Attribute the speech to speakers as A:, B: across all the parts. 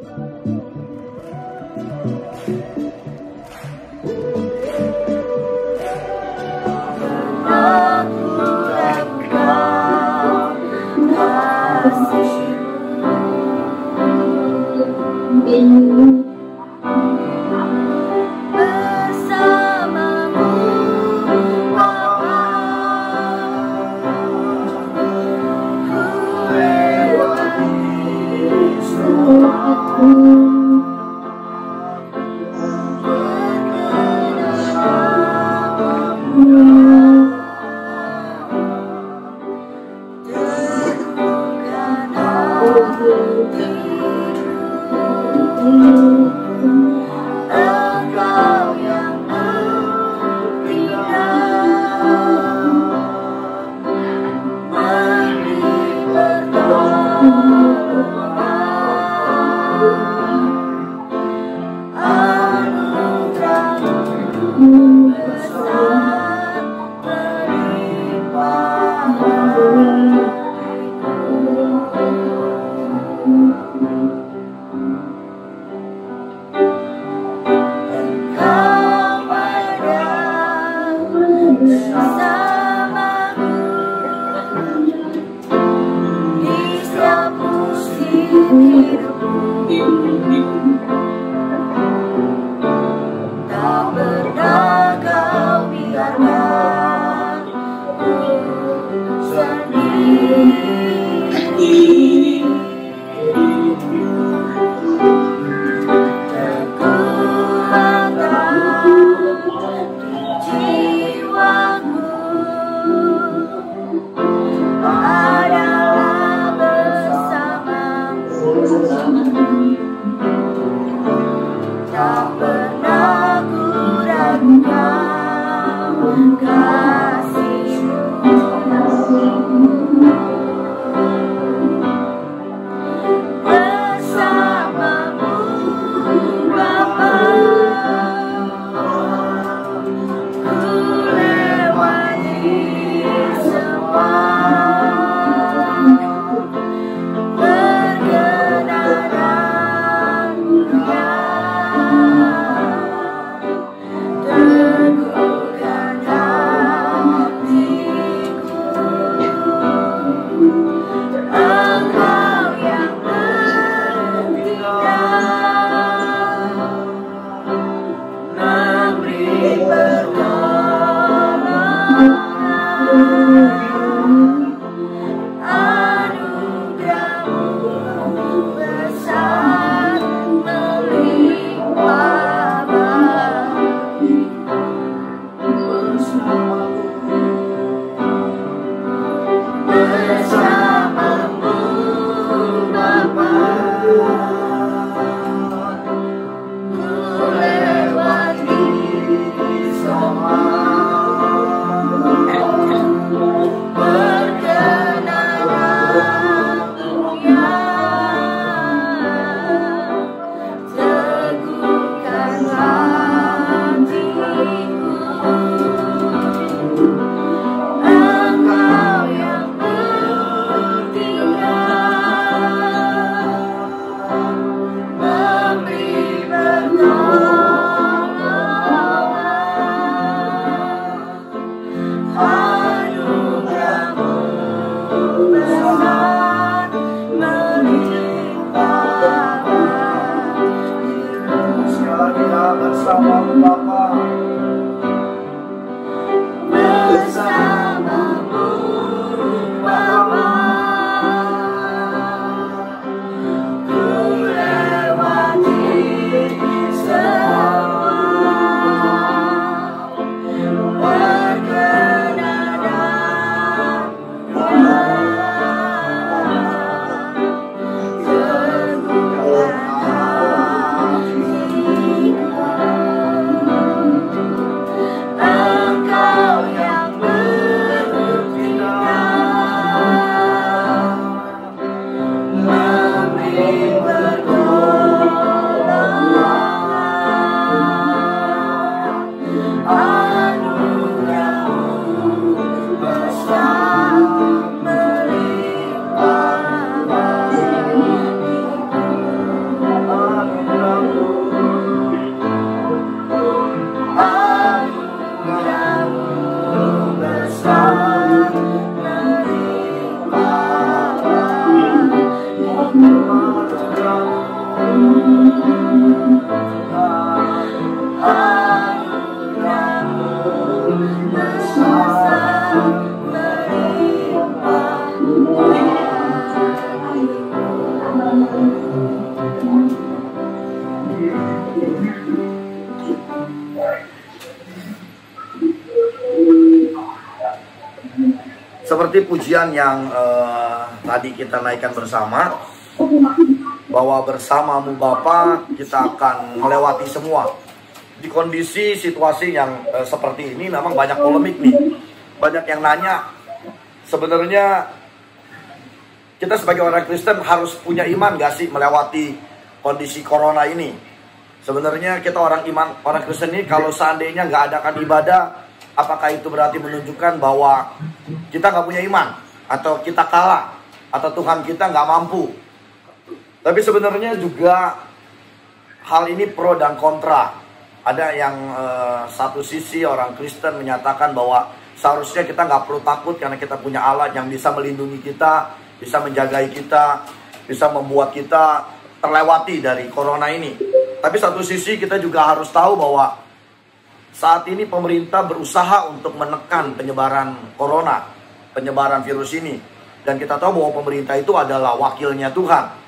A: Thank you. Seperti pujian yang tadi kita naikkan bersama, bahwa bersamamu Bapa kita akan melewati semua. Di kondisi situasi yang seperti ini memang banyak polemik nih. Banyak yang nanya, sebenarnya kita sebagai orang Kristen harus punya iman gak sih melewati kondisi corona ini? Sebenarnya kita orang Kristen ini kalau seandainya nggak adakan ibadah, apakah itu berarti menunjukkan bahwa kita nggak punya iman, atau kita kalah, atau Tuhan kita nggak mampu? Tapi sebenarnya juga hal ini pro dan kontra. Ada yang satu sisi orang Kristen menyatakan bahwa seharusnya kita nggak perlu takut karena kita punya Allah yang bisa melindungi kita, bisa menjagai kita, bisa membuat kita terlewati dari corona ini. Tapi satu sisi kita juga harus tahu bahwa saat ini pemerintah berusaha untuk menekan penyebaran corona, penyebaran virus ini. Dan kita tahu bahwa pemerintah itu adalah wakilnya Tuhan.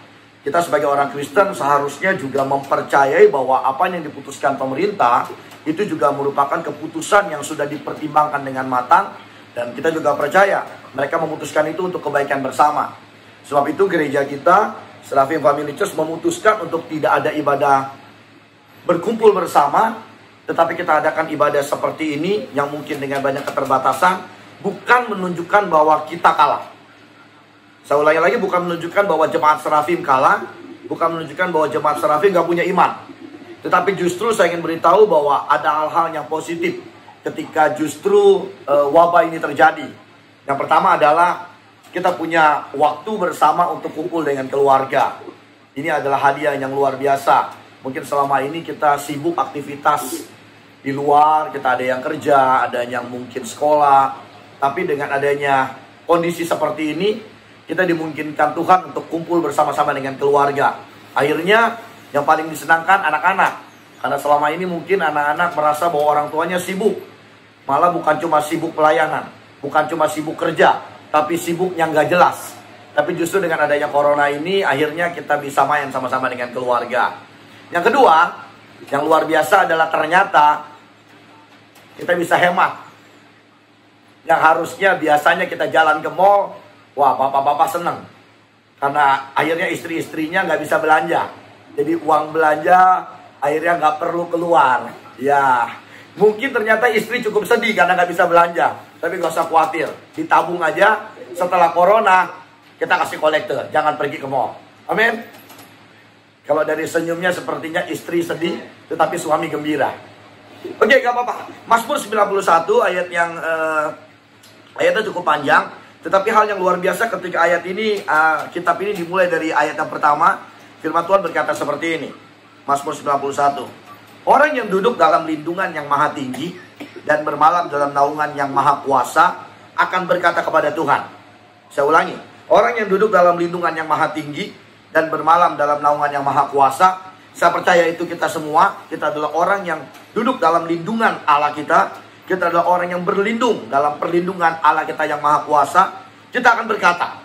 A: Kita sebagai orang Kristen seharusnya juga mempercayai bahwa apa yang diputuskan pemerintah itu juga merupakan keputusan yang sudah dipertimbangkan dengan matang. Dan kita juga percaya mereka memutuskan itu untuk kebaikan bersama. Sebab itu gereja kita, Seraphim Family Church, memutuskan untuk tidak ada ibadah berkumpul bersama, tetapi kita adakan ibadah seperti ini yang mungkin dengan banyak keterbatasan, bukan menunjukkan bahwa kita kalah. Saya ulangi lagi, bukan menunjukkan bahwa jemaat Seraphim kalah, bukan menunjukkan bahwa jemaat Seraphim gak punya iman. Tetapi justru saya ingin beritahu bahwa ada hal-hal yang positif ketika justru wabah ini terjadi. Yang pertama adalah kita punya waktu bersama untuk kumpul dengan keluarga. Ini adalah hadiah yang luar biasa. Mungkin selama ini kita sibuk aktivitas di luar, kita ada yang kerja, ada yang mungkin sekolah. Tapi dengan adanya kondisi seperti ini, kita dimungkinkan Tuhan untuk kumpul bersama-sama dengan keluarga. Akhirnya yang paling disenangkan anak-anak. Karena selama ini mungkin anak-anak merasa bahwa orang tuanya sibuk. Malah bukan cuma sibuk pelayanan, bukan cuma sibuk kerja, tapi sibuk yang gak jelas. Tapi justru dengan adanya corona ini, akhirnya kita bisa main sama-sama dengan keluarga. Yang kedua, yang luar biasa adalah ternyata kita bisa hemat. Yang harusnya biasanya kita jalan ke mall, wah bapak-bapak seneng. Karena akhirnya istri-istrinya nggak bisa belanja. Jadi uang belanja akhirnya nggak perlu keluar. Ya, mungkin ternyata istri cukup sedih karena nggak bisa belanja. Tapi nggak usah khawatir, ditabung aja. Setelah corona, kita kasih kolektor, jangan pergi ke mall. Amin. Kalau dari senyumnya sepertinya istri sedih, tetapi suami gembira. Oke, gak apa-apa. Mazmur 91 ayat yang ayatnya cukup panjang, tetapi hal yang luar biasa ketika ayat ini, kitab ini dimulai dari ayat yang pertama. Firman Tuhan berkata seperti ini. Mazmur 91. Orang yang duduk dalam lindungan yang maha tinggi dan bermalam dalam naungan yang maha kuasa akan berkata kepada Tuhan. Saya ulangi. Orang yang duduk dalam lindungan yang maha tinggi dan bermalam dalam naungan yang maha kuasa. Saya percaya itu kita semua. Kita adalah orang yang duduk dalam lindungan Allah kita. Kita adalah orang yang berlindung dalam perlindungan Allah kita yang maha kuasa. Kita akan berkata,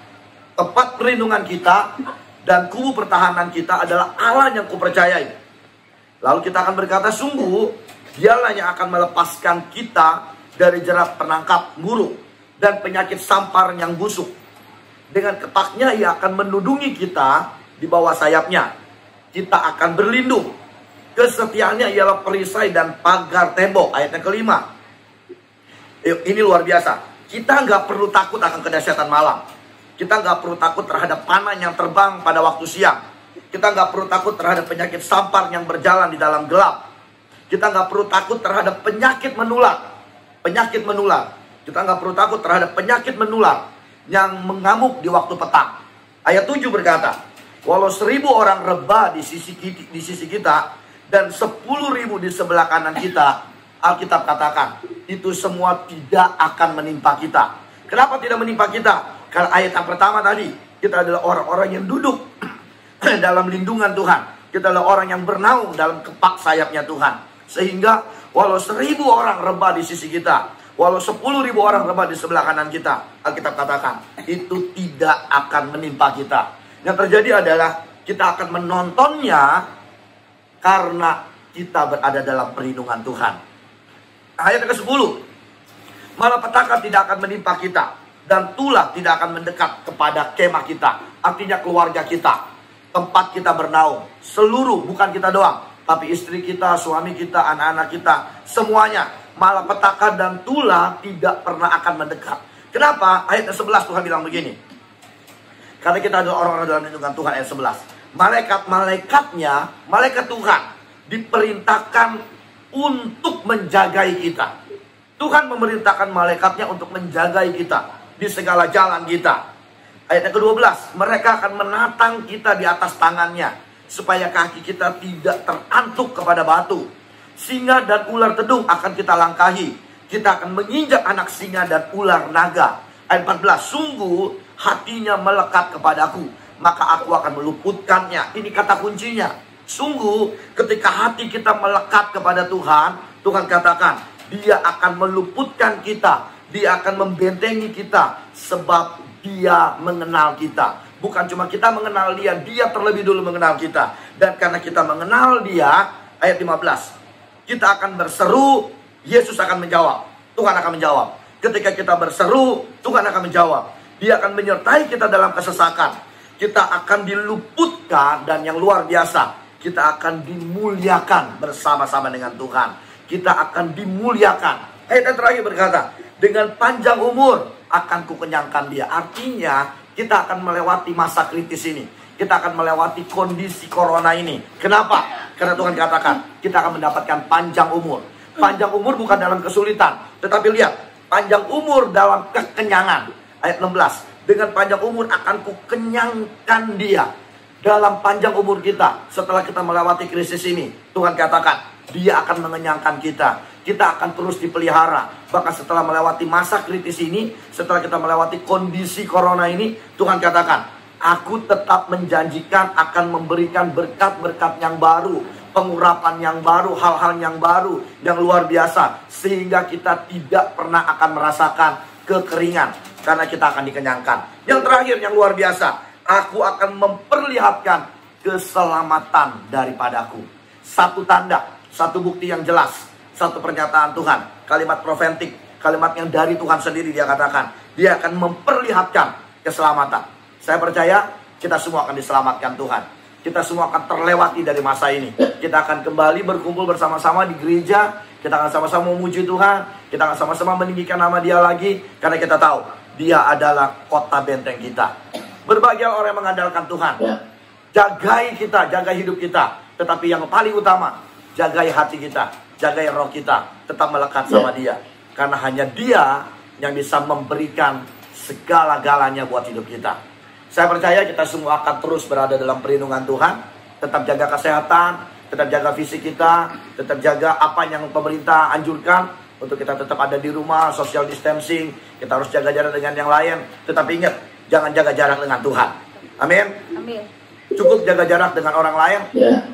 A: tempat perlindungan kita dan kubu pertahanan kita adalah Allah yang kupercayai. Lalu kita akan berkata, sungguh dialah yang akan melepaskan kita dari jerat penangkap burung dan penyakit sampar yang busuk. Dengan ketaknya ia akan menudungi kita di bawah sayapnya. Kita akan berlindung. Kesetiaannya ialah perisai dan pagar tembok. Ayat yang kelima. Ini luar biasa. Kita nggak perlu takut akan kedahsyatan malam. Kita nggak perlu takut terhadap panah yang terbang pada waktu siang. Kita nggak perlu takut terhadap penyakit sampar yang berjalan di dalam gelap. Kita nggak perlu takut terhadap penyakit menular. Penyakit menular. Kita nggak perlu takut terhadap penyakit menular yang mengamuk di waktu petang. Ayat 7 berkata, walau 1000 orang rebah di sisi kita dan 10.000 di sebelah kanan kita, Alkitab katakan, itu semua tidak akan menimpa kita. Kenapa tidak menimpa kita? Karena ayat yang pertama tadi, kita adalah orang-orang yang duduk dalam lindungan Tuhan. Kita adalah orang yang bernaung dalam kepak sayapnya Tuhan. Sehingga walau 1000 orang rebah di sisi kita, walau 10.000 orang rebah di sebelah kanan kita, Alkitab katakan, itu tidak akan menimpa kita. Yang terjadi adalah kita akan menontonnya karena kita berada dalam perlindungan Tuhan. Ayat ke-10. Malapetaka tidak akan menimpa kita, dan tulah tidak akan mendekat kepada kemah kita. Artinya keluarga kita, tempat kita bernaung, seluruh, bukan kita doang, tapi istri kita, suami kita, anak-anak kita, semuanya. Malapetaka dan tulah tidak pernah akan mendekat. Kenapa? Ayat 11 Tuhan bilang begini. Karena kita adalah orang-orang dalam lindungan Tuhan. Ayat 11. Malaikat-malaikatnya, malaikat Tuhan, diperintahkan untuk menjagai kita. Tuhan memerintahkan malaikatnya untuk menjagai kita di segala jalan kita. Ayat yang ke-12. Mereka akan menatang kita di atas tangannya, supaya kaki kita tidak terantuk kepada batu. Singa dan ular tedung akan kita langkahi. Kita akan menginjak anak singa dan ular naga. Ayat 14. Sungguh hatinya melekat kepadaku, maka aku akan meluputkannya. Ini kata kuncinya. Sungguh ketika hati kita melekat kepada Tuhan, Tuhan katakan, Dia akan meluputkan kita. Dia akan membentengi kita. Sebab Dia mengenal kita. Bukan cuma kita mengenal Dia, Dia terlebih dulu mengenal kita. Dan karena kita mengenal Dia, ayat 15, kita akan berseru, Yesus akan menjawab. Tuhan akan menjawab. Ketika kita berseru, Tuhan akan menjawab. Dia akan menyertai kita dalam kesesakan. Kita akan diluputkan, dan yang luar biasa, kita akan dimuliakan bersama-sama dengan Tuhan. Kita akan dimuliakan. Ayat yang terakhir berkata, dengan panjang umur akan kukenyangkan dia. Artinya kita akan melewati masa kritis ini. Kita akan melewati kondisi corona ini. Kenapa? Karena Tuhan katakan, kita akan mendapatkan panjang umur. Panjang umur bukan dalam kesulitan, tetapi lihat, panjang umur dalam kekenyangan. Ayat 16, dengan panjang umur akan kukenyangkan dia. Dalam panjang umur kita, setelah kita melewati krisis ini, Tuhan katakan, Dia akan mengenyangkan kita. Kita akan terus dipelihara. Bahkan setelah melewati masa kritis ini, setelah kita melewati kondisi corona ini, Tuhan katakan, aku tetap menjanjikan akan memberikan berkat-berkat yang baru, pengurapan yang baru, hal-hal yang baru, yang luar biasa. Sehingga kita tidak pernah akan merasakan kekeringan, karena kita akan dikenyangkan. Yang terakhir, yang luar biasa, aku akan memperlihatkan keselamatan daripadaku. Satu tanda, satu bukti yang jelas, satu pernyataan Tuhan, kalimat profetik, kalimat yang dari Tuhan sendiri. Dia katakan, Dia akan memperlihatkan keselamatan. Saya percaya kita semua akan diselamatkan Tuhan. Kita semua akan terlewati dari masa ini. Kita akan kembali berkumpul bersama-sama di gereja. Kita akan sama-sama memuji Tuhan. Kita akan sama-sama meninggikan nama Dia lagi. Karena kita tahu Dia adalah kota benteng kita. Berbahagia orang yang mengandalkan Tuhan. Jagai kita, jaga hidup kita. Tetapi yang paling utama, jagai hati kita, jagai roh kita. Tetap melekat sama Dia. Karena hanya Dia yang bisa memberikan segala-galanya buat hidup kita. Saya percaya kita semua akan terus berada dalam perlindungan Tuhan. Tetap jaga kesehatan, tetap jaga fisik kita, tetap jaga apa yang pemerintah anjurkan. Untuk kita tetap ada di rumah, social distancing. Kita harus jaga jarak dengan yang lain. Tetapi ingat, jangan jaga jarak dengan Tuhan. Amin.
B: Amin.
A: Cukup jaga jarak dengan orang lain.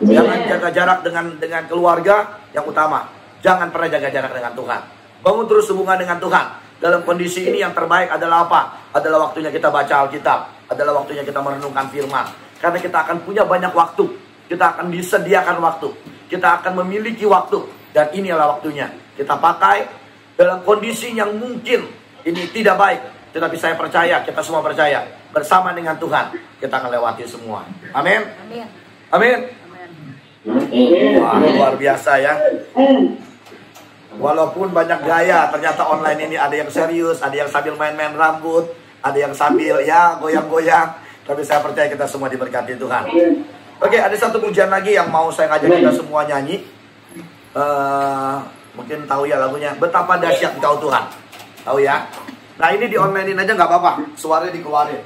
A: Jangan jaga jarak dengan keluarga. Yang utama, jangan pernah jaga jarak dengan Tuhan. Bangun terus hubungan dengan Tuhan. Dalam kondisi ini yang terbaik adalah apa? Adalah waktunya kita baca Alkitab. Adalah waktunya kita merenungkan firman. Karena kita akan punya banyak waktu. Kita akan disediakan waktu. Kita akan memiliki waktu. Dan inilah waktunya. Kita pakai dalam kondisi yang mungkin ini tidak baik. Tetapi saya percaya, kita semua percaya. Bersama dengan Tuhan, kita akan lewati semua. Amin.
B: Amin.
A: Amin. Wah, luar biasa ya. Walaupun banyak gaya, ternyata online ini ada yang serius, ada yang sambil main-main rambut, ada yang sambil ya goyang-goyang. Tapi saya percaya kita semua diberkati Tuhan. Oke, ada satu pujian lagi yang mau saya ngajak kita semua nyanyi. Mungkin tahu ya lagunya, Betapa Dahsyat Engkau Tuhan. Tahu ya? Nah ini di online-in aja nggak apa-apa, suaranya dikeluarin.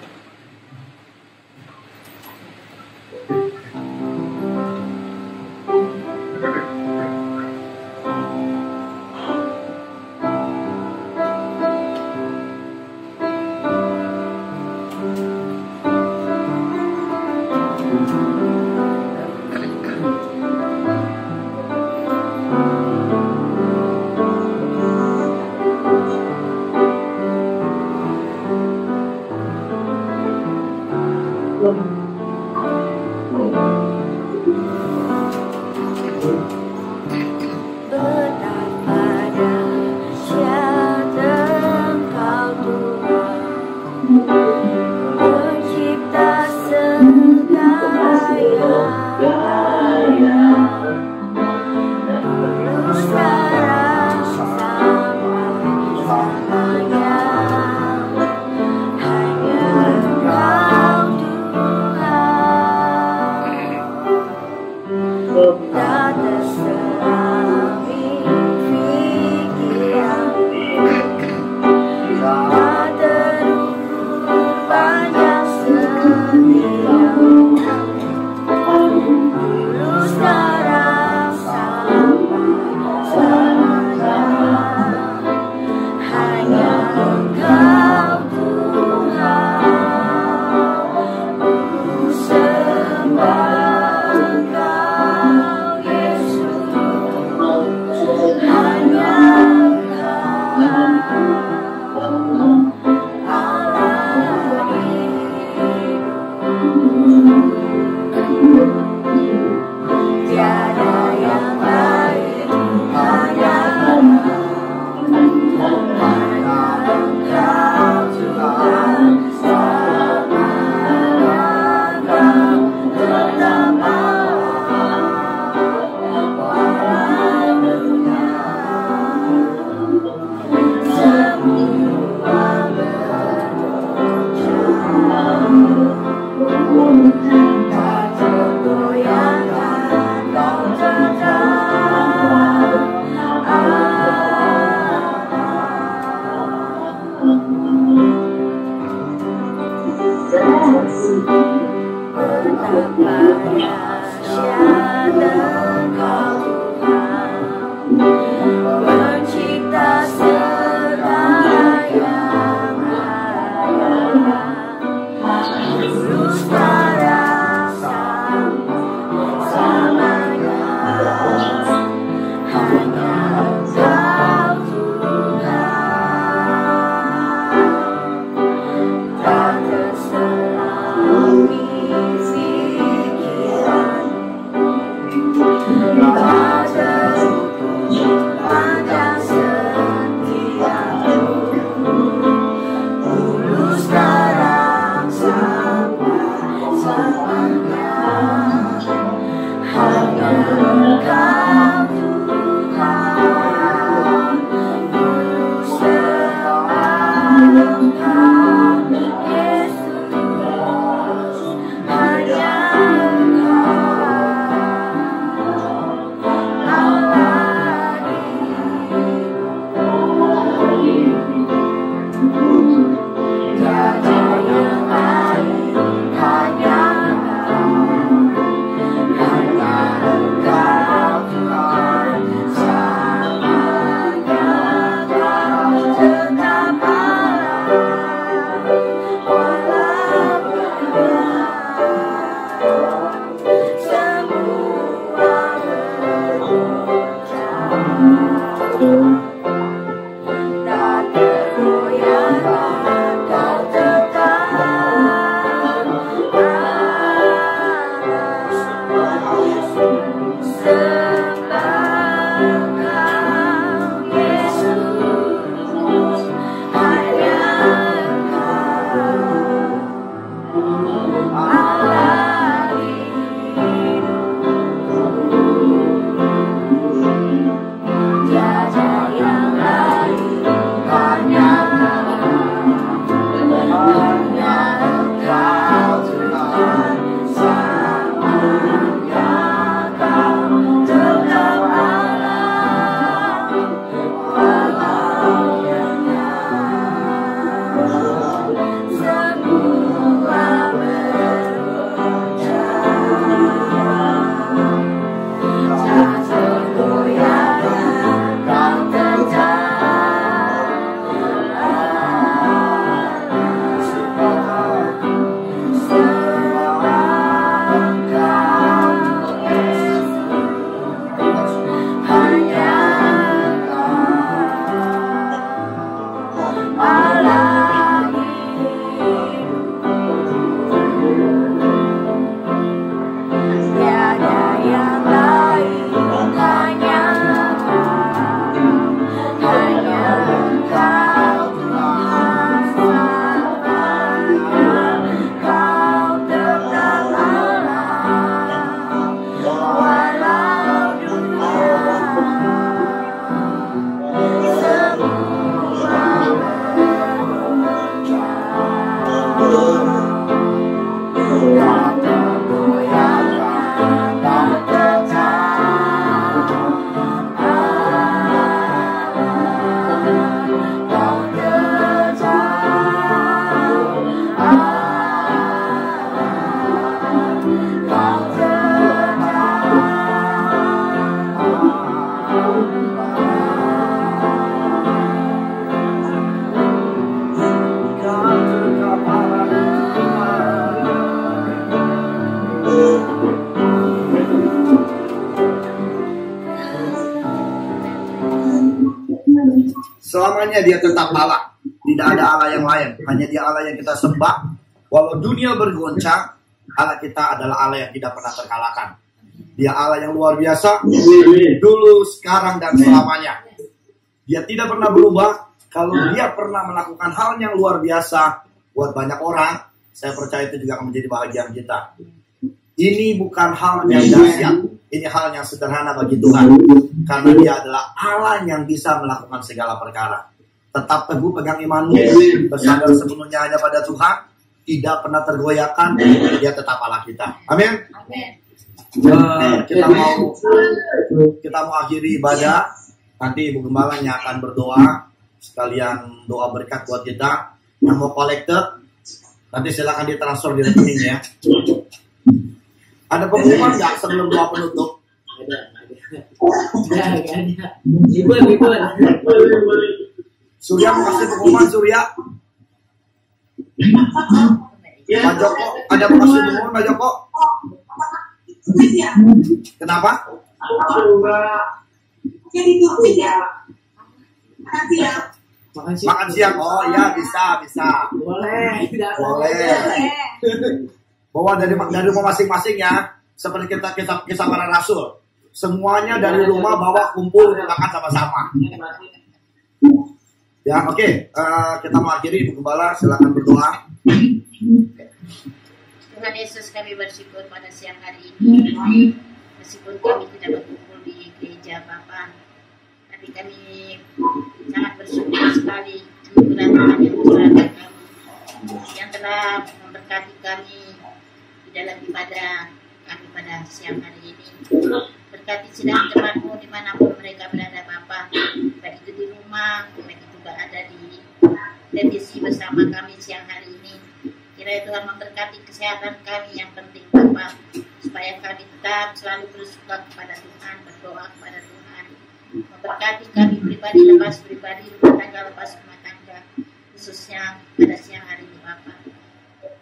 B: Betapa dahsyat Engkau Tuhan, pencipta segala yang dulu sekarang sampai selamanya. Hanya Engkau Tuhan, tak terselami pikiran, tak terukur panjang setiamu. Dulu sekarang sampai selamanya. Hanya Engkau Tuhan, ku sembah Engkau Yesus. Hanya Engkau Allah hidup, tiada yang lain. Hanya Engkau Tuhan, selamanya Engkau tetap Allah, walau dunia semua bergoncang, tak tergoyahkan Kau tetap betapa dahsyat Engkau Tuhan, pencipta segala yang ada, dulu sekarang sampai selamanya. Hanya Engkau Tuhan, tak terselami pikiran, tak terukur panjang setiamu. Dulu sekarang sampai selamanya. Hanya Engkau Tuhan, ku sembah Engkau Yesus. Hanya Engkau Allah hidup, tiada yang lain. Hanya Engkau Tuhan, selamanya Engkau tetap Allah, walau dunia semua bergoncang, tak tergoyahkan Kau tetap sembah Engkau Yesus. Hanya Engkau Allah hidup, tiada yang lain. Hanya Engkau Tuhan, selamanya Kau tetap
A: Selamanya dia tetap Allah. Tidak ada Allah yang lain. Hanya dia Allah yang kita sembah. Walau dunia bergoncang, Allah kita adalah Allah yang tidak pernah terkalahkan. Dia Allah yang luar biasa. Dulu, sekarang, dan selamanya. Dia tidak pernah berubah. Kalau dia pernah melakukan hal yang luar biasa buat banyak orang, saya percaya itu juga akan menjadi bahagian kita. Ini bukan hal yang dahsyat. Ini hal yang sederhana bagi Tuhan. Karena dia adalah Allah yang bisa melakukan segala perkara. Tetap teguh pegang imanmu. Bersandar sepenuhnya hanya pada Tuhan. Tidak pernah tergoyahkan. Dia tetap Allah kita. Amin. Kita mau akhiri ibadah. Nanti Ibu Gembalanya akan berdoa. Sekalian doa berkat buat kita. Yang mau kolektor, nanti silakan ditransfer di rekening ya. Ada pengumuman nggak sebelum doa penutup?
C: Ada. Libur.
A: Surya mau kasih pengumuman, Surya. Pak Joko, ada mau kasih pengumuman Pak Joko? Kenapa? Makan siang. Oh ya, bisa.
C: Boleh.
A: Bawa dari rumah masing-masing ya. Seperti kita kisah para rasul. Semuanya dari rumah bawa kumpul makan sama-sama. Ya, oke. Kita mengakhiri. Ibu Gembala, silakan berdoa.
D: Tuhan Yesus, kami bersyukur pada siang hari ini. Meskipun kami tidak berkumpul di gereja Bapa, tapi kami sangat bersyukur sekali anugerah Tuhan yang besar bagi kami, yang telah memberkati kami di dalam ibadah kami pada siang hari ini. Berkati sidang jemaatmu dimanapun mereka berada Bapa, baik itu di rumah, baik itu juga ada di televisi bersama kami siang hari ini. Kiranya Tuhan memberkati kesehatan kami yang penting Bapa, supaya kami tetap selalu bersuka kepada Tuhan, berdoa kepada Tuhan. Memberkati kami pribadi lepas pribadi, rumah tangga lepas rumah tangga, khususnya pada siang hari ini Bapa.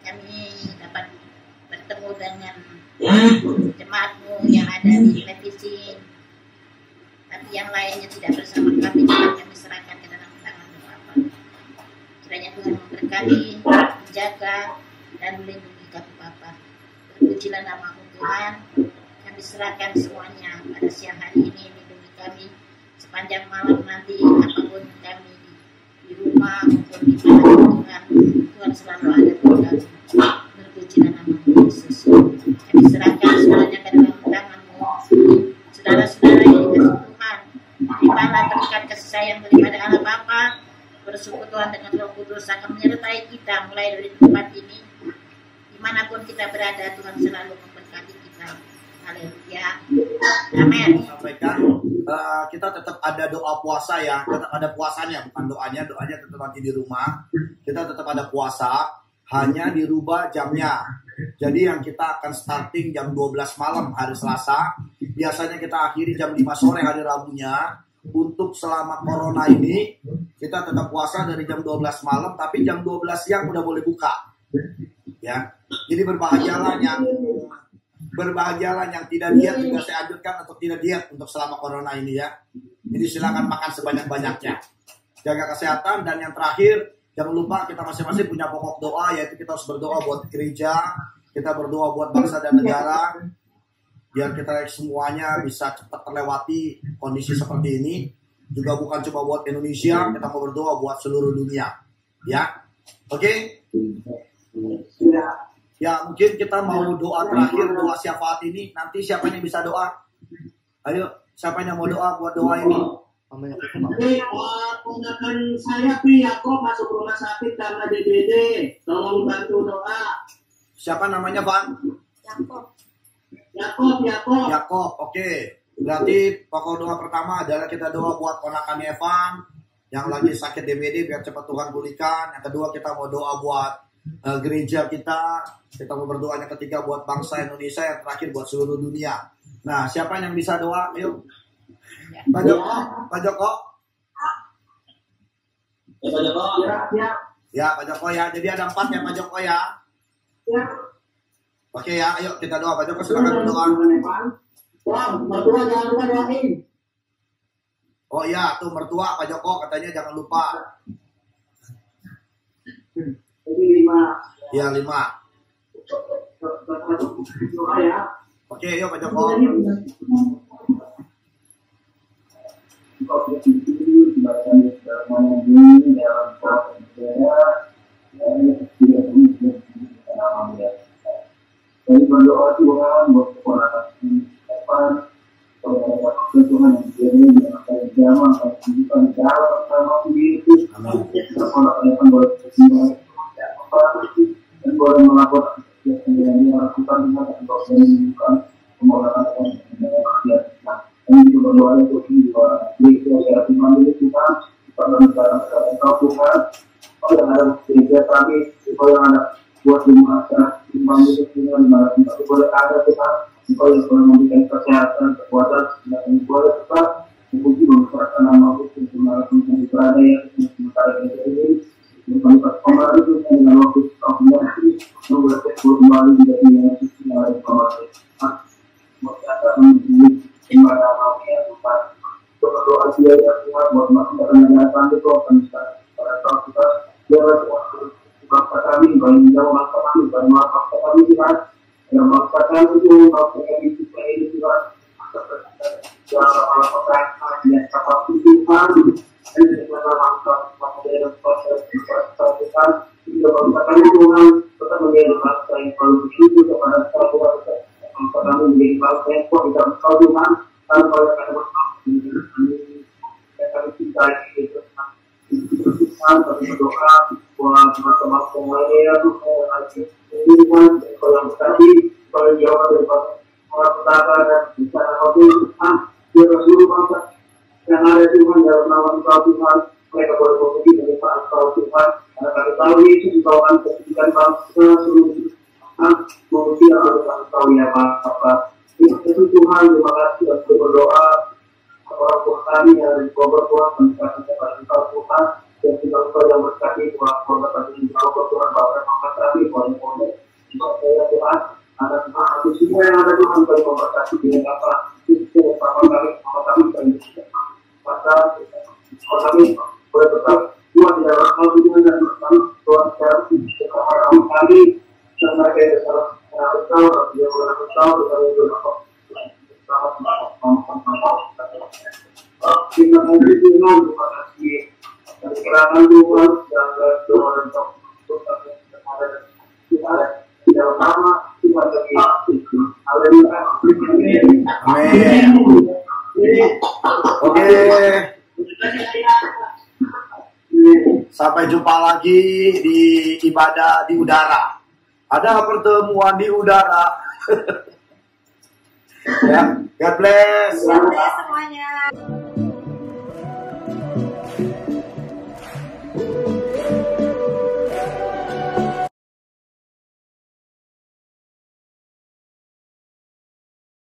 D: Kami dapat bertemu dengan jemaatmu yang ada di televisi, tapi yang lainnya tidak bersama kami, kami serahkan ke dalam tangan Bapa. Kiranya Tuhan memberkati, menjaga, dan melindungi kami Bapa. Terpujilah nama-Mu Tuhan. Kami serahkan semuanya pada siang hari ini. Lindungi kami sepanjang malam nanti, apapun kami di rumah maupun di mana Tuhan selalu ada di kami. Terpujilah nama-Mu Yesus. Kami serahkan semuanya ke dalam tangan-Mu. Saudara-saudara yang dikasihi Tuhan, terimalah berkat kasih sayang daripada Allah Bapa. Bersyukur Tuhan dengan Roh Kudus akan menyertai kita mulai dari tempat ini. Dimanapun kita berada, Tuhan selalu memberkati kita. Haleluya. Amin.
A: Sampaikan, kita tetap ada doa puasa ya. Tetap ada puasanya, bukan doanya. Doanya tetap nanti di rumah. Kita tetap ada puasa, hanya dirubah jamnya. Jadi yang kita akan starting jam 12 malam hari Selasa. Biasanya kita akhiri jam 5 sore hari Rabunya. Untuk selama corona ini kita tetap puasa dari jam 12 malam, tapi jam 12 siang udah boleh buka. Ya. Jadi berbahagialah yang tidak diet, juga saya anjurkan untuk tidak diet untuk selama corona ini ya. Jadi silakan makan sebanyak-banyaknya. Jaga kesehatan, dan yang terakhir jangan lupa kita masing-masing punya pokok doa, yaitu kita harus berdoa buat gereja, kita berdoa buat bangsa dan negara. Biar kita semuanya bisa cepat terlewati kondisi seperti ini. Juga bukan cuma buat Indonesia, kita mau berdoa buat seluruh dunia. Ya, oke? Ya, mungkin kita mau doa terakhir, doa syafaat ini. Nanti siapa yang bisa doa? Ayo, siapa yang mau doa buat doa ini?
C: Ponakan saya Yakob masuk rumah sakit karena DBD. Tolong bantu doa.
A: Siapa namanya, Van? Yakob, oke. Berarti pokok doa pertama adalah kita doa buat ponakan Evan yang lagi sakit DBD biar cepat Tuhan pulihkan. Yang kedua kita mau doa buat gereja kita. Kita mau berdoa yang ketiga buat bangsa Indonesia. Yang terakhir buat seluruh dunia. Nah, siapa yang bisa doa? Ayo. Pak Joko. Ya, Pak Joko ya. Jadi ada 4 ya Pak Joko ya. Oke ya, ayo kita doa. Pak Joko silakan berdoa.
C: Berdoa jangan lupa doain.
A: Oh iya, tuh mertua Pak Joko katanya jangan lupa.
C: Jadi 5.
A: Iya 5.
C: Doa ya.
A: Oke, yuk Pak Joko.
C: Jadi berdoa Tuhan buat keponakan depan, Tuhan yang jadi yang zaman kehidupan dalam sama Yesus, keponakan yang boleh dan boleh melakukan yang dilakukan dengan untuk menemukan keponakan yang rakyat. Dan itu berdoa untuk juga di secara pribadi kita pada negara Tuhan. Oh yang ada gereja kami, oh yang ada buat di masyarakat itu dengan mana kita boleh ada Tuhan, supaya boleh memberikan kesehatan, kekuatan, dan boleh tetap memuji membesarkan nama Tuhan dimanapun yang berada yang sementara ini melihat kemarin itu dengan waktu tahunnya yang boleh kembali menjadi yang suci yang ada kemarin. Masyarakat menuju ibadah nama yang Tuhan. Berdoa dia yang Tuhan buat masyarakat yang datang itu akan bisa pada saat kita lewat bangsa kami, bagi jauh bangsa kami, bagi bangsa kami Tuhan, yang bangsa kami itu bangsa kami kita ini Tuhan, kalau perkara yang dapat Tuhan, dan dengan bangsa daerah proses Tuhan, juga bangsa kami Tuhan tetap menjadi bangsa yang paling bersyukur kepada Tuhan, bangsa kami menjadi bangsa yang kuat di dalam Kau Tuhan, tanpa oleh kata yang kami cintai itu Tuhan, kami berdoa buat teman-teman semuanya ini Tuhan, kalau yang tadi kalau jauh dari orang petaka dan bicara kopi Tuhan, biar seluruh bangsa yang ada Tuhan dalam nama Engkau Tuhan, mereka boleh berpergi dari Engkau Tuhan, karena kami tahu Yesus membawakan kehidupan bangsa seluruh Tuhan, manusia oleh Engkau ya Bapa. Yesus Tuhan, terima kasih untuk berdoa orang tua kami yang ada di Bogor Tuhan, meningkatkan kepada Engkau Tuhan, dan juga Engkau yang berkati Tuhan, kepada Engkau Tuhan, Bapak Bapak kami, boleh-boleh, saya Tuhan, ada hati semua yang ada Tuhan, kami memberkati dengan apa, itu Bapak kami, maka kami boleh tetap Tuhan di dalam hal Tuhan dan kami, Tuhan secara kepada kami, dan mereka yang salah Engkau, yang boleh Engkau, dan Engkau, terima kasih Tuhan, terima kasih dan kerangan Tuhan dan Tuhan untuk Tuhan di dalam nama Tuhan kami. Haleluya.
A: Amin. Oke. Sampai jumpa lagi di ibadah di udara. Ada pertemuan di udara. Ya, God bless.
B: God bless semuanya.